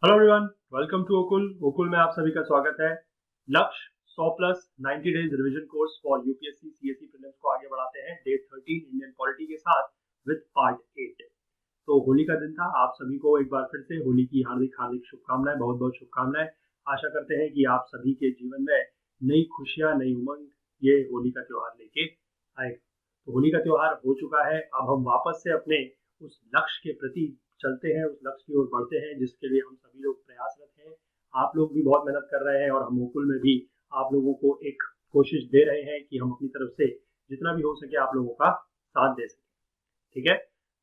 Hello everyone, welcome to ओकुल में आप सभी का स्वागत है। लक्ष्य 100 plus 90 days revision course for UPSC CSC prelims को आगे बढ़ाते हैं डे 13 इंडियन पॉलिटी के साथ विद पार्ट 8। तो होली का दिन था, आप सभी को एक बार फिर से होली की हार्दिक हार्दिक शुभकामनाएं, बहुत बहुत शुभकामनाएं। आशा करते हैं कि आप सभी के जीवन में नई खुशियां, नई उमंग ये होली का त्योहार लेके आएगा। तो होली का त्योहार हो चुका है, अब हम वापस से अपने उस लक्ष्य के प्रति चलते हैं, उस लक्ष्य की ओर बढ़ते हैं जिसके लिए हम सभी लोग प्रयासरत हैं। आप लोग भी बहुत मेहनत कर रहे हैं और हम ओकुल में भी आप लोगों को एक कोशिश दे रहे हैं कि हम अपनी तरफ से जितना भी हो सके आप लोगों का साथ दे सकें। ठीक है,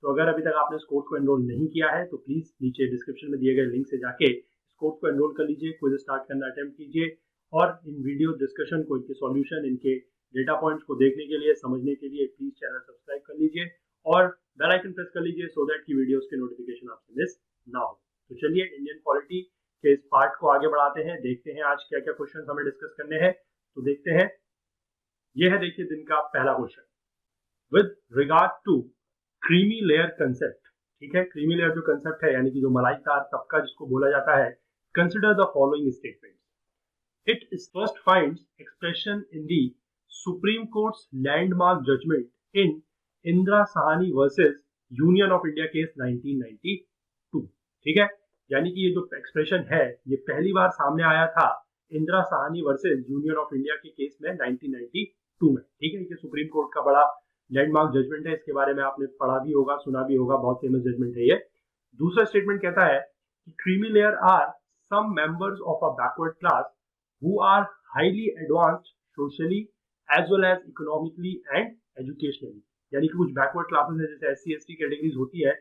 तो अगर अभी तक आपने इस कोर्स को एनरोल नहीं किया है तो प्लीज नीचे डिस्क्रिप्शन में दिए गए लिंक से जाके इस कोर्स को एनरोल कर लीजिए, क्विज स्टार्ट करना अटेम्प्ट कीजिए और इन वीडियो डिस्कशन को, इनके सॉल्यूशन, इनके डेटा पॉइंट्स को देखने के लिए, समझने के लिए प्लीज चैनल सब्सक्राइब कर लीजिए और बेल आइकन प्रेस कर लीजिए सो दैट की वीडियोस के नोटिफिकेशन आपसे मिस ना हो। तो चलिए इंडियन पॉलिटी के इस पार्ट को आगे बढ़ाते हैं, देखते हैं आज क्या क्या क्वेश्चन हमें डिस्कस करने हैं। तो देखते हैं, यह है देखिए दिन का पहला question, with regard to creamy layer concept. ठीक है, क्रीमी लेयर जो कंसेप्ट है यानी कि जो मलाईदार तबका जिसको बोला जाता है, consider the following statement. It is first finds expression in the Supreme Court's landmark judgment in Indira Sawhney versus Union of India case 1992। ठीक है, यानी कि ये जो एक्सप्रेशन है ये पहली बार सामने आया था Indira Sawhney versus Union of India के केस में 1992 में। ठीक है, ये सुप्रीम कोर्ट का बड़ा लैंडमार्क जजमेंट है, इसके बारे में आपने पढ़ा भी होगा, सुना भी होगा, बहुत फेमस जजमेंट है ये। दूसरा स्टेटमेंट कहता है कि creamy layer are some members of a backward class who are highly advanced socially as well as economically and educationally. यानी कि कुछ बैकवर्ड क्लासेस है जैसे एससी एसटी कैटेगरीज होती है,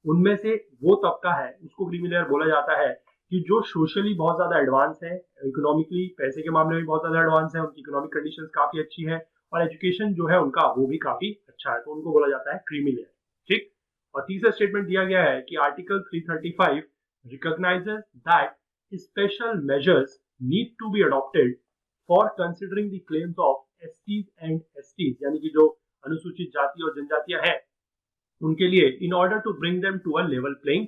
उनमें से वो तबका है उसको क्रीमी लेयर बोला जाता है कि जो सोशली बहुत ज्यादा एडवांस है, इकोनॉमिकली पैसे के मामले में बहुत ज्यादा एडवांस है, उनकी इकोनॉमिक कंडीशंस काफी अच्छी है और एजुकेशन जो है उनका वो भी काफी अच्छा है, तो उनको बोला जाता है क्रीमी लेयर। ठीक, और तीसरा स्टेटमेंट दिया गया है कि article 335 recognises that special measures need to be adopted for considering the claims of STs and STs, यानी कि जो अनुसूचित जाति और जनजातियां हैं उनके लिए, in order to bring them to a level playing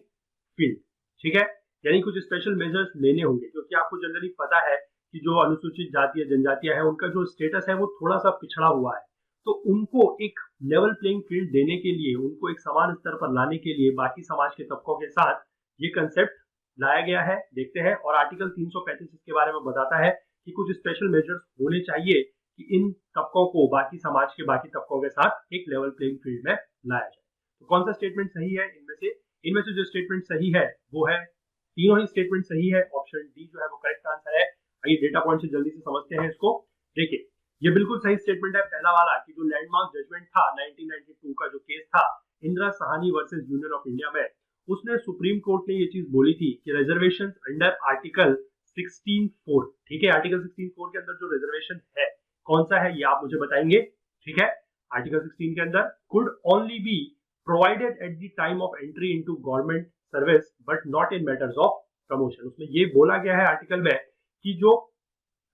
field. ठीक है, यानी कुछ स्पेशल मेजर्स लेने होंगे क्योंकि आपको जनरली पता है कि जो अनुसूचित जाति या जनजातियां हैं उनका जो स्टेटस है वो थोड़ा सा पिछड़ा हुआ है, तो उनको एक लेवल प्लेइंग फील्ड देने के लिए, उनको एक समान स्तर पर लाने के लिए बाकी समाज के तबकों के साथ ये कंसेप्ट लाया गया है। देखते हैं, और आर्टिकल 335 इसके बारे में बताता है कि कुछ स्पेशल मेजर्स होने चाहिए कि इन तबकों को बाकी समाज के बाकी तबकों के साथ एक लेवल प्लेइंग फील्ड में लाया जाए। तो कौन सा स्टेटमेंट सही है इनमें से जो स्टेटमेंट सही है वो है, तीनों ही स्टेटमेंट सही है, ऑप्शन डी जो है वो करेक्ट आंसर है। आइए डेटा पॉइंट से जल्दी से समझते हैं इसको। देखिए, ये बिल्कुल सही स्टेटमेंट है पहला वाला कि जो लैंडमार्क जजमेंट था 1992 का जो केस था Indira Sawhney versus Union of India में, उसने सुप्रीम कोर्ट ने ये चीज बोली थी कि रिजर्वेशन अंडर आर्टिकल 16(4), ठीक है, आर्टिकल 16(4) के अंदर जो रिजर्वेशन है कौन सा है ये आप मुझे बताएंगे। ठीक है, आर्टिकल 16 के अंदर could only be provided at the time of entry into government service but not in matters of promotion. उसमें ये बोला गया है आर्टिकल में कि जो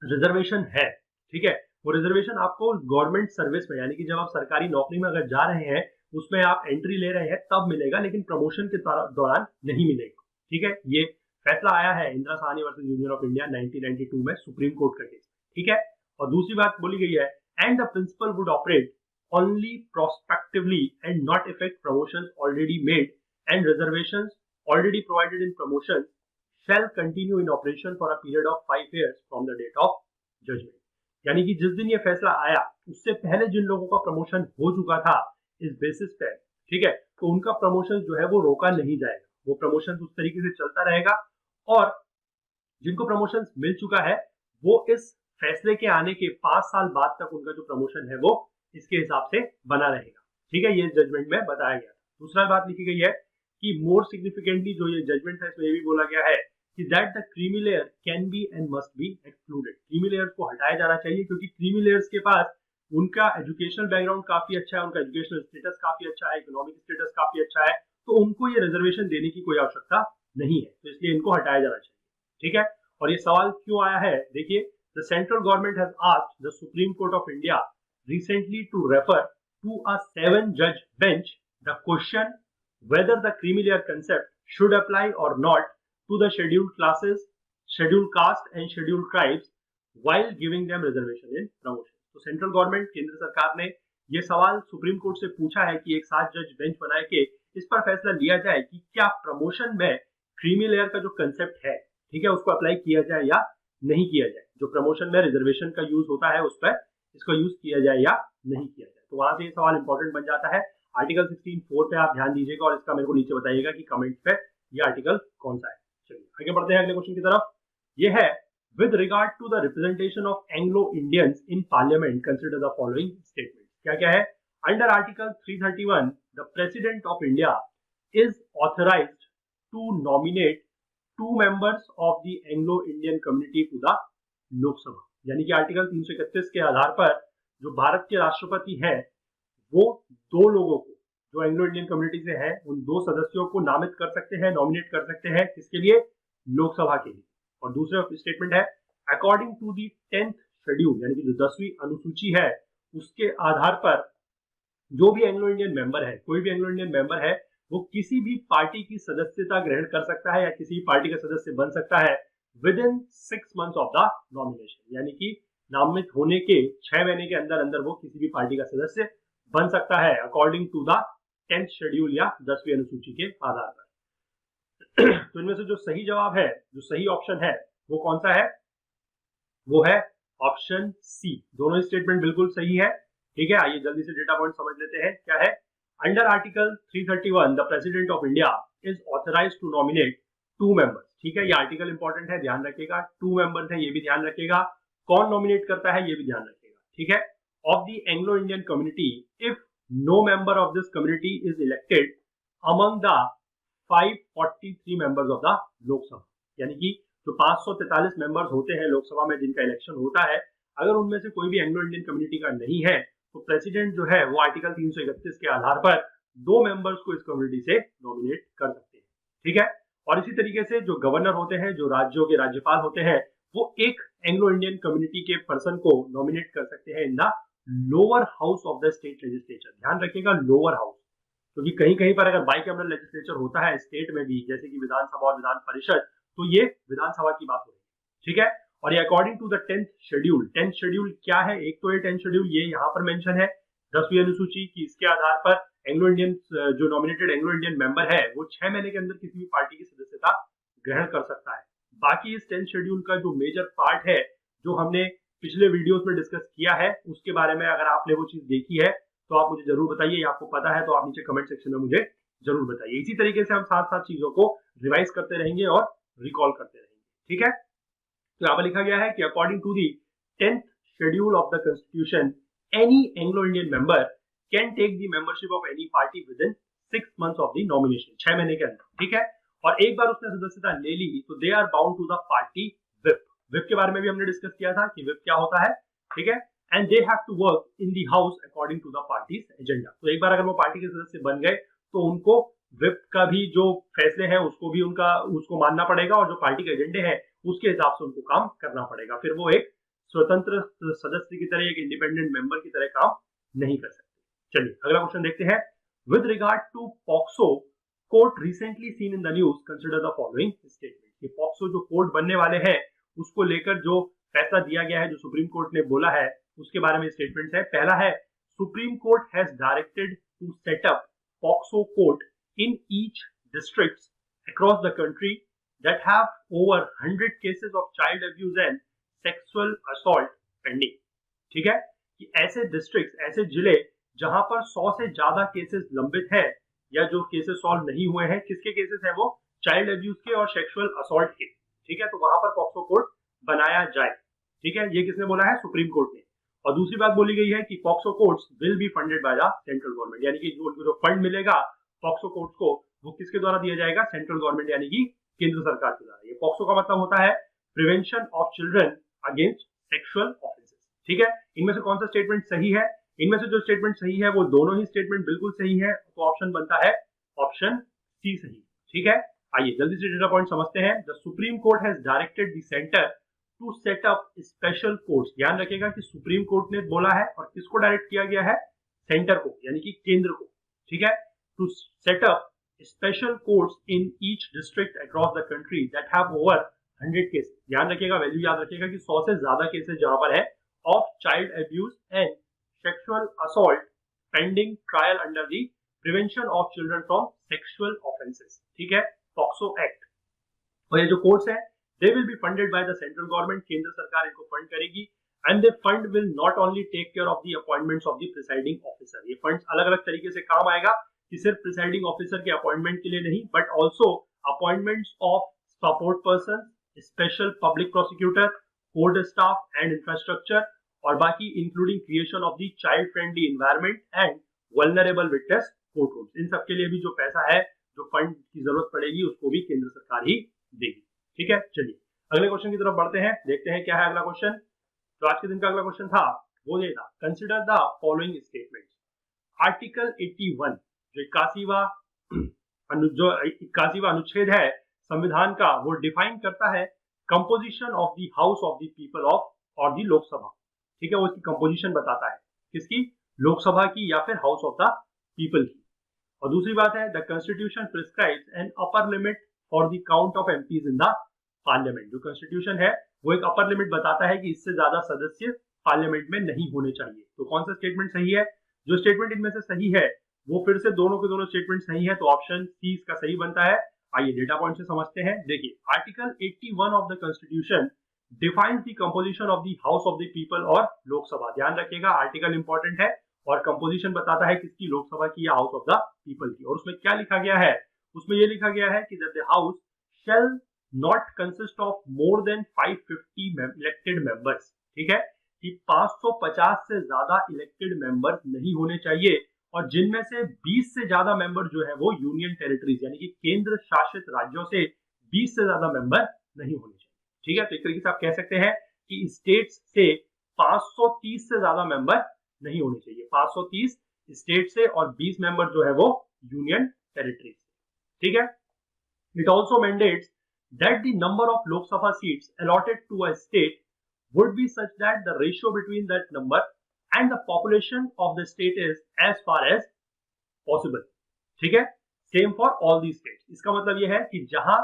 रिजर्वेशन है, ठीक है, वो रिजर्वेशन आपको गवर्नमेंट सर्विस में, यानी कि जब आप सरकारी नौकरी में अगर जा रहे हैं उसमें आप एंट्री ले रहे हैं तब मिलेगा, लेकिन प्रमोशन के दौरान नहीं मिलेगा। ठीक है, ये फैसला आया है Indira Sawhney versus Union of India 1992 में सुप्रीम कोर्ट का केस। ठीक है, और दूसरी बात बोली गई है, and the principle would operate only prospectively and not affect promotions already made, and reservations already provided in promotions shall continue in operation for a period of 5 years from the date of judgment। यानी कि जिस दिन ये फैसला आया उससे पहले जिन लोगों का प्रमोशन हो चुका था इस बेसिस पे, ठीक है, तो उनका प्रमोशन जो है वो रोका नहीं जाएगा, वो प्रमोशन उस तरीके से चलता रहेगा, और जिनको प्रमोशन मिल चुका है वो इस फैसले के आने के 5 साल बाद तक उनका जो प्रमोशन है वो इसके हिसाब से बना रहेगा। ठीक है, ये जजमेंट में बताया गया। दूसरा बात लिखी गई है कि मोर सिग्निफिकेंटली जो ये जजमेंट है इसमें ये भी बोला गया है कि that the creamy layer can be and must be excluded. Creamy layers को हटाया जाना चाहिए क्योंकि क्रीमी लेयर्स के पास उनका एजुकेशनल बैकग्राउंड काफी अच्छा है, उनका एजुकेशनल स्टेटस काफी अच्छा है, इकोनॉमिक स्टेटस काफी अच्छा है, तो उनको ये रिजर्वेशन देने की कोई आवश्यकता नहीं है, तो इसलिए इनको हटाया जाना चाहिए। ठीक है, और ये सवाल क्यों आया है, देखिए, the central government has asked the Supreme court of India recently to refer to a 7-judge bench the question whether the creamy layer concept should apply or not to the scheduled classes, scheduled caste and scheduled tribes while giving them reservation in promotion. तो central government, केंद्र सरकार ने ये सवाल supreme court से पूछा है कि एक 7 जज बेंच बनाए के इस पर फैसला लिया जाए कि क्या प्रमोशन में क्रीमी लेयर का जो कंसेप्ट है, ठीक है, उसको अप्लाई किया जाए या नहीं किया जाए। जो प्रमोशन में रिजर्वेशन का यूज होता है उस पर इसको यूज किया जाए या नहीं किया जाए। तो वहां से ये सवाल इंपॉर्टेंट बन जाता है। आर्टिकल 16(4) पे आप ध्यान दीजिएगा और इसका मेरे को नीचे बताइएगा कि कमेंट पे ये आर्टिकल कौन सा है। चलिए आगे बढ़ते हैं अगले क्वेश्चन की तरफ। ये है with regard to the representation of Anglo Indians in parliament consider the following statement. क्या क्या है? Under article 331 the president of India is authorised to nominate 2 members of the Anglo Indian community to the Lok Sabha. यानी कि article 331 के आधार पर जो भारत के राष्ट्रपति हैं वो 2 लोगों को जो एंग्लो इंडियन कम्युनिटी से हैं उन 2 सदस्यों को नामित कर सकते हैं, नॉमिनेट कर सकते हैं। किसके लिए? लोकसभा के लिए। और दूसरा स्टेटमेंट है according to the 10th schedule, यानी कि जो 10वीं अनुसूची है उसके आधार पर जो भी एंग्लो इंडियन मेंबर है, कोई भी एंग्लो इंडियन मेंबर है, वो किसी भी पार्टी की सदस्यता ग्रहण कर सकता है या किसी भी पार्टी का सदस्य बन सकता है with in 6 months of the nomination. यानी कि नामित होने के 6 महीने के अंदर अंदर वो किसी भी पार्टी का सदस्य बन सकता है according to the 10th schedule या 10वीं अनुसूची के आधार पर। तो इनमें से जो सही जवाब है, जो सही ऑप्शन है वो कौन सा है? वो है ऑप्शन सी। दोनों स्टेटमेंट बिल्कुल सही है। ठीक है, आइए जल्दी से डेटा पॉइंट समझ लेते हैं। क्या है? Under article 331 the president of India is authorised to nominate 2 members। ठीक है, ये आर्टिकल इंपॉर्टेंट है, ध्यान रखिएगा। 2 members है, ये भी ध्यान रखिएगा। कौन नॉमिनेट करता है ये भी ध्यान रखिएगा। ठीक है, of the Anglo Indian community if no member of this community is elected among the 543 members of the Lok Sabha. यानी कि जो 543 मेंबर्स होते हैं लोकसभा में जिनका इलेक्शन होता है, अगर उनमें से कोई भी एंग्लो इंडियन कम्युनिटी का नहीं है तो प्रेसिडेंट जो है वो आर्टिकल 331 के आधार पर 2 members को इस कम्युनिटी से नॉमिनेट कर सकते हैं। ठीक है, और इसी तरीके से जो गवर्नर होते हैं, जो राज्यों के राज्यपाल होते हैं, वो एक एंग्लो इंडियन कम्युनिटी के पर्सन को नॉमिनेट कर सकते हैं in the lower house of the state legislature. ध्यान रखिएगा, लोअर हाउस, क्योंकि कहीं कहीं पर अगर बाइकैमरल लेजिस्लेचर होता है स्टेट में भी, जैसे कि विधानसभा और विधान परिषद, तो ये विधानसभा की बात हो रही है। ठीक है, और ये according to the 10th schedule. 10th schedule क्या है? एक तो ये 10th शेड्यूल ये यहाँ पर मेंशन है 10वीं अनुसूची की, इसके आधार पर एंग्लो इंडियन जो नॉमिनेटेड एंग्लो इंडियन मेंबर है वो 6 महीने के अंदर किसी भी पार्टी की सदस्यता ग्रहण कर सकता है। बाकी इस 10th शेड्यूल का जो मेजर पार्ट है, जो हमने पिछले वीडियोस में डिस्कस किया है, उसके बारे में अगर आपने वो चीज देखी है तो आप मुझे जरूर बताइए, या आपको पता है तो आप नीचे कमेंट सेक्शन में मुझे जरूर बताइए। इसी तरीके से हम साथ साथ चीजों को रिवाइज करते रहेंगे और रिकॉल करते रहेंगे। ठीक है, तो यहाँ पर लिखा गया है कि according to the 10th schedule of the constitution any Anglo Indian member can take the membership of any party within 6 months of the nomination. 6 महीने के अंदर। ठीक है, और एक बार उसने सदस्यता ले ली तो they are bound to the party whip. Whip के बारे में भी हमने डिस्कस किया था कि विप क्या होता है। ठीक है, and they have to work in the house according to the party's agenda. तो एक बार अगर वो पार्टी के सदस्य बन गए तो उनको विप का भी जो फैसले हैं उसको मानना पड़ेगा, और जो पार्टी के एजेंडे हैं उसके हिसाब से उनको काम करना पड़ेगा। फिर वो एक स्वतंत्र सदस्य की तरह, एक इंडिपेंडेंट मेंबर की तरह काम नहीं कर सकते। चलिए अगला क्वेश्चन देखते हैं। With regard to POCSO court recently seen in the news consider the following statement. ये पॉक्सो जो कोर्ट बनने वाले हैं उसको लेकर जो फैसला दिया गया है, जो सुप्रीम कोर्ट ने बोला है, उसके बारे में स्टेटमेंट है। पहला है Supreme Court has directed to set up POCSO court in each districts across the country that have over 100 cases of child abuse and sexual assault pending। ठीक है, कि ऐसे डिस्ट्रिक्ट, ऐसे जिले जहां पर 100 से ज्यादा केसेस लंबित हैं या जो केसेस सॉल्व नहीं हुए हैं, किसके केसेस हैं वो? चाइल्ड अब्यूज के और सेक्सुअल असॉल्ट के। ठीक है, तो वहां पर पॉक्सो कोर्ट बनाया जाए। ठीक है, ये किसने बोला है? सुप्रीम कोर्ट ने। और दूसरी बात बोली गई है कि POCSO courts will be funded by the central government. यानी कि जो फंड मिलेगा पॉक्सो कोर्ट्स को वो किसके द्वारा दिया जाएगा? सेंट्रल गवर्नमेंट यानी कि केंद्र सरकार के द्वारा। ये पॉक्सो का मतलब होता है prevention of children against sexual offences. ठीक है, इनमें से कौन सा स्टेटमेंट सही है? इनमें से जो स्टेटमेंट सही है वो दोनों ही स्टेटमेंट बिल्कुल सही है, तो ऑप्शन बनता है ऑप्शन सी सही। ठीक है, आइए जल्दी से डेटा पॉइंट समझते हैं। The Supreme Court has directed the centre to set up special courts. ध्यान रखिएगा कि सुप्रीम कोर्ट ने बोला है, और किसको डायरेक्ट किया गया है? सेंटर को, यानी कि केंद्र को। ठीक है, to set up special courts in each district across the country that have over 100 cases. ध्यान रखिएगा, वैल्यू याद रखिएगा कि 100 से ज्यादा केसेस जहां पर है of child abuse and sexual assault pending trial under the prevention of children from sexual offences. ठीक है, पॉक्सो एक्ट। और ये जो कोर्ट्स है they will be funded by the central government, केंद्र सरकार इनको फंड करेगी। And the fund will not only take care of the appointments of the presiding officer. ये फंड अलग अलग तरीके से काम आएगा कि सिर्फ प्रिसाइडिंग ऑफिसर के अपॉइंटमेंट के लिए नहीं, but also appointments of support person, special public prosecutor, court staff and infrastructure, और बाकी including creation of the child friendly environment and vulnerable witness court rooms. इन सबके लिए भी जो पैसा है, जो फंड की जरूरत पड़ेगी, उसको भी केंद्र सरकार ही देगी। ठीक है, चलिए अगले क्वेश्चन की तरफ बढ़ते हैं, देखते हैं क्या है अगला क्वेश्चन। तो आज के दिन का अगला क्वेश्चन था वो ये था, consider the following statement. Article 81 जो 81वां अनुच्छेद है संविधान का, वो डिफाइन करता है composition of the house of the people of और द लोकसभा। ठीक है, वो इसकी कंपोजिशन बताता है, किसकी, लोकसभा की या फिर हाउस ऑफ द पीपल की। और दूसरी बात है, the constitution prescribes an upper limit for the count of MPs in the parliament. जो कॉन्स्टिट्यूशन है वो एक अपर लिमिट बताता है कि इससे ज्यादा सदस्य पार्लियामेंट में नहीं होने चाहिए। तो कौन सा स्टेटमेंट सही है? जो स्टेटमेंट इनमें से सही है वो फिर से दोनों के दोनों स्टेटमेंट सही है, तो ऑप्शन सी इसका सही बनता है। आइए डेटा पॉइंट से समझते हैं। देखिए, article 81 of the constitution defines the composition of the house of the people और लोकसभा। ध्यान रखिएगा, आर्टिकल इंपॉर्टेंट है और कंपोजिशन बताता है किसकी, लोकसभा की या हाउस ऑफ द पीपल की। और उसमें क्या लिखा गया है? उसमें यह लिखा गया है कि the house shall not consist of more than 550 elected members. ठीक है, कि 550 से ज्यादा इलेक्टेड मेंबर्स नहीं होने चाहिए, और जिनमें से 20 से ज्यादा मेंबर जो है वो यूनियन टेरिटरीज यानी कि केंद्र शासित राज्यों से 20 से ज्यादा मेंबर नहीं होने चाहिए। ठीक है, तो एक तरीके से आप कह सकते हैं कि स्टेट्स से 530 से ज्यादा मेंबर नहीं होने चाहिए। 530 स्टेट से और 20 मेंबर जो है वो यूनियन टेरिटरीज। ठीक है, it also mandates that the number of Lok Sabha seats allotted to a state would be such that the ratio between that number and the population of the state is as far as possible. ठीक है, same for all these states. इसका मतलब यह है कि जहां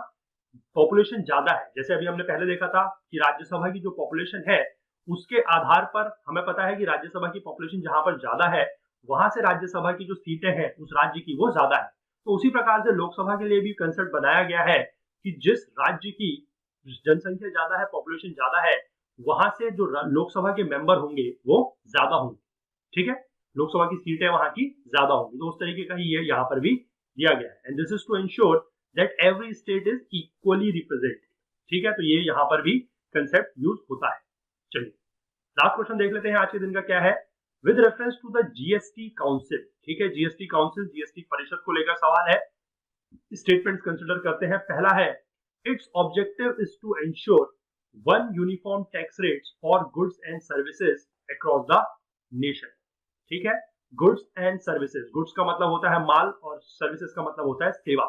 population ज्यादा है, जैसे अभी हमने पहले देखा था कि राज्यसभा की जो पॉपुलेशन है उसके आधार पर हमें पता है कि राज्यसभा की पॉपुलेशन जहां पर ज्यादा है वहां से राज्यसभा की जो सीटें हैं उस राज्य की वो ज्यादा है। तो उसी प्रकार से लोकसभा के लिए भी कंसेप्ट बनाया गया है कि जिस राज्य की जनसंख्या ज्यादा है, पॉपुलेशन ज्यादा है, वहां से जो लोकसभा के मेंबर होंगे वो ज्यादा होंगे। ठीक है, लोकसभा की सीटें वहां की ज्यादा होंगी। तो उस तरीके का ही ये यहाँ पर भी दिया गया है। And this is to ensure that every state is equally represented. ठीक है, तो ये यहाँ पर भी कंसेप्ट यूज होता है। चलिए लास्ट क्वेश्चन देख लेते हैं आज के दिन का क्या है। With reference to the GST council, ठीक है, जीएसटी काउंसिल, जीएसटी परिषद को लेकर सवाल है। स्टेटमेंट्स कंसिडर करते हैं। पहला है, its objective is to ensure one uniform tax rates for goods and services across the nation. ठीक है, गुड्स एंड सर्विसेज, गुड्स का मतलब होता है माल और सर्विसेज का मतलब होता है सेवा।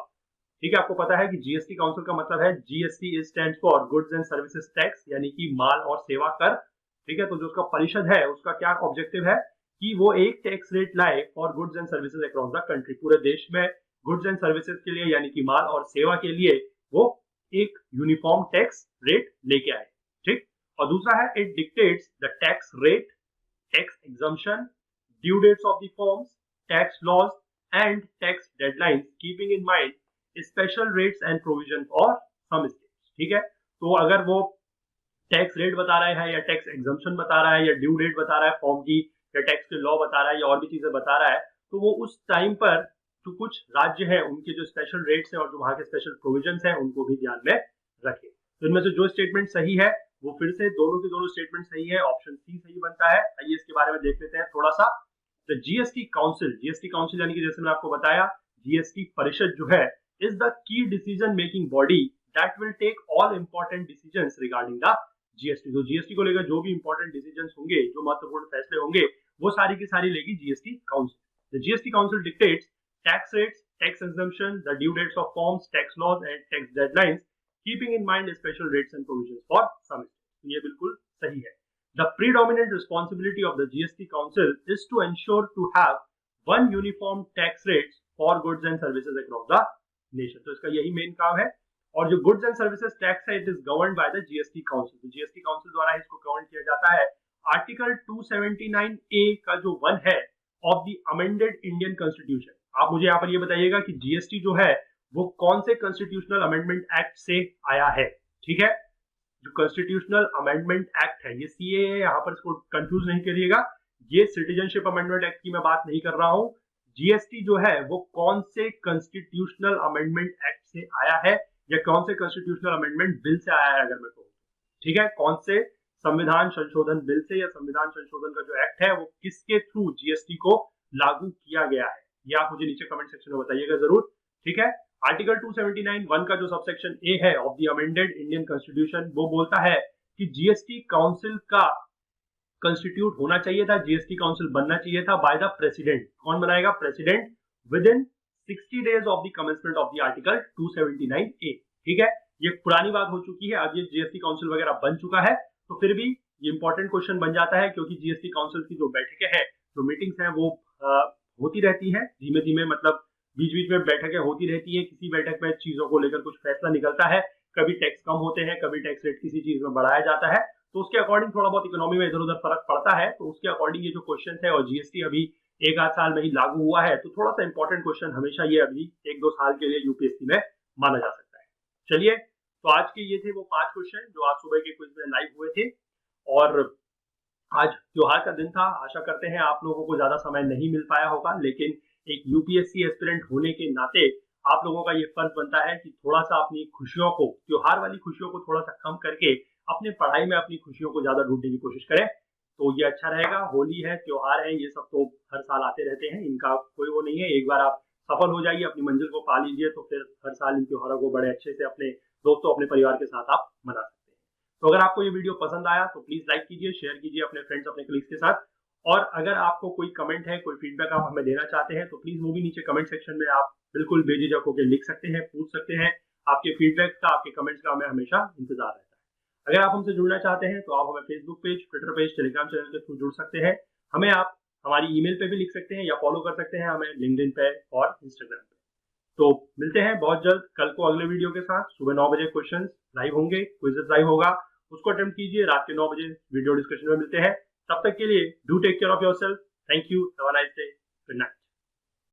ठीक है, आपको पता है कि जीएसटी काउंसिल का मतलब है GST stands for goods and services tax, यानी कि माल और सेवा कर। ठीक है, तो जो उसका परिषद है उसका क्या ऑब्जेक्टिव है कि वो एक टैक्स रेट लाए for goods and services across the country, पूरे देश में गुड्स एंड सर्विसेज के लिए यानी कि माल और सेवा के लिए वो एक यूनिफॉर्म टैक्स रेट लेके आए। ठीक, और दूसरा है, it dictates the tax rate, tax exemption, due dates of the forms, tax laws and tax deadlines, keeping in mind special rates and provision for some states. ठीक है, तो अगर वो टैक्स रेट बता रहा है या टैक्स एग्जम्पशन बता रहा है या ड्यू डेट बता रहा है फॉर्म की, या टैक्स के लॉ बता रहा है या और भी चीजें बता रहा है, तो वो उस टाइम पर तो कुछ राज्य है उनके जो स्पेशल रेट्स हैं और जो वहां के स्पेशल प्रोविजंस हैं उनको भी ध्यान में रखें। तो इनमें से जो स्टेटमेंट सही है वो फिर से दोनों के दोनों स्टेटमेंट सही है, ऑप्शन सी सही बनता है। आइए इसके बारे में देख लेते हैं थोड़ा सा। तो जीएसटी काउंसिल, जीएसटी काउंसिल यानी कि जैसे मैंने आपको बताया जीएसटी परिषद जो है is the key decision making body that will take all important decisions regarding the GST. तो जीएसटी को लेकर जो भी इंपॉर्टेंट डिसीजंस होंगे, जो महत्वपूर्ण फैसले होंगे, वो सारी की सारी लेगी GST council. The GST council dictates tax rates, tax exemption, the due dates of forms, tax laws and tax deadlines, keeping in mind special rates and provisions for some states. तो ये बिल्कुल सही है। The predominant responsibility of the GST Council is to ensure to have one uniform tax rates for goods and services across the nation. तो इसका यही main काम है। और जो गुड्स एंड सर्विसेज टैक्स है, it is govern by the GST council. तो GST council द्वारा इसको गवर्न किया जाता है। आर्टिकल 279A का जो 1 है of the amended Indian constitution, आप मुझे यहाँ पर ये बताइएगा कि जीएसटी जो है वो कौन से कॉन्स्टिट्यूशनल अमेंडमेंट एक्ट से आया है। ठीक है, जो कॉन्स्टिट्यूशनल अमेंडमेंट एक्ट है, ये सीए है, यहाँ पर इसको कंफ्यूज नहीं करिएगा, ये सिटीजनशिप अमेंडमेंट एक्ट की मैं बात नहीं कर रहा हूं। जीएसटी जो है वो कौन से कॉन्स्टिट्यूशनल अमेंडमेंट एक्ट से आया है या कौन से कॉन्स्टिट्यूशनल अमेंडमेंट बिल से आया है, अगर मैं कहूँ। ठीक है, कौन से संविधान संशोधन बिल से या संविधान संशोधन का जो एक्ट है वो किसके थ्रू जीएसटी को लागू किया गया है, ये आप मुझे नीचे कमेंट सेक्शन में बताइएगा जरूर। ठीक है, आर्टिकल 279(1) का जो सबसेक्शन ए है of the amended Indian constitution, वो बोलता है कि जीएसटी काउंसिल का कंस्टिट्यूट होना चाहिए था, जीएसटी काउंसिल बनना चाहिए था बाय द प्रेसिडेंट। कौन बनाएगा? President, with in 60 days of the commencement of the article 279A। ठीक है, ये पुरानी बात हो चुकी है, अब ये जीएसटी काउंसिल वगैरह बन चुका है, तो फिर भी ये इंपॉर्टेंट क्वेश्चन बन जाता है, क्योंकि जीएसटी काउंसिल की जो बैठकें हैं, जो मीटिंग्स हैं, वो होती रहती हैं धीमे धीमे, मतलब बीच बीच में बैठकें होती रहती है। किसी बैठक में चीजों को लेकर कुछ फैसला निकलता है, कभी टैक्स कम होते हैं, कभी टैक्स रेट किसी चीज में बढ़ाया जाता है, तो उसके अकॉर्डिंग थोड़ा बहुत इकोनॉमी में इधर उधर फर्क पड़ता है। तो उसके अकॉर्डिंग ये जो क्वेश्चन है, और जीएसटी अभी 1-8 साल में ही लागू हुआ है, तो थोड़ा सा इंपॉर्टेंट क्वेश्चन हमेशा ये अभी 1-2 साल के लिए यूपीएससी में माना जा सकता है। चलिए, तो आज के ये थे वो 5 क्वेश्चन जो आज सुबह के क्विज में लाइव हुए थे। और आज त्योहार का दिन था, आशा करते हैं आप लोगों को ज्यादा समय नहीं मिल पाया होगा, लेकिन एक यूपीएससी एस्पिरेंट होने के नाते आप लोगों का ये फर्ज बनता है कि थोड़ा सा अपनी खुशियों को, त्योहार वाली खुशियों को थोड़ा सा कम करके अपने पढ़ाई में अपनी खुशियों को ज्यादा ढूंढने की कोशिश करें, तो ये अच्छा रहेगा। होली है, त्योहार है, ये सब तो हर साल आते रहते हैं, इनका कोई वो नहीं है। एक बार आप सफल हो जाइए, अपनी मंजिल को पा लीजिए, तो फिर हर साल इन त्योहारों को बड़े अच्छे से अपने दोस्तों, अपने परिवार के साथ आप मना सकते हैं। तो अगर आपको ये वीडियो पसंद आया तो प्लीज लाइक कीजिए, शेयर कीजिए अपने फ्रेंड्स, अपने कलीग्स के साथ। और अगर आपको कोई कमेंट है, कोई फीडबैक आप हमें देना चाहते हैं, तो प्लीज वो भी नीचे कमेंट सेक्शन में आप बिल्कुल बेझिझक होकर लिख सकते हैं, पूछ सकते हैं। आपके फीडबैक का, आपके कमेंट्स का हमें हमेशा इंतजार रहता है। अगर आप हमसे जुड़ना चाहते हैं तो आप हमें Facebook page, Twitter page, Telegram channel के थ्रू जुड़ सकते हैं। हमें आप हमारी ईमेल पे भी लिख सकते हैं या फॉलो कर सकते हैं हमें लिंक्डइन पे और इंस्टाग्राम पे। तो मिलते हैं बहुत जल्द कल को अगले वीडियो के साथ। सुबह 9 बजे क्वेश्चन लाइव होंगे, क्विज़ लाइव होगा, उसको अटेम्प्ट कीजिए। रात के 9 बजे वीडियो डिस्कशन में मिलते हैं। तब तक के लिए do take care of yourself. Thank you, have a nice day, good night.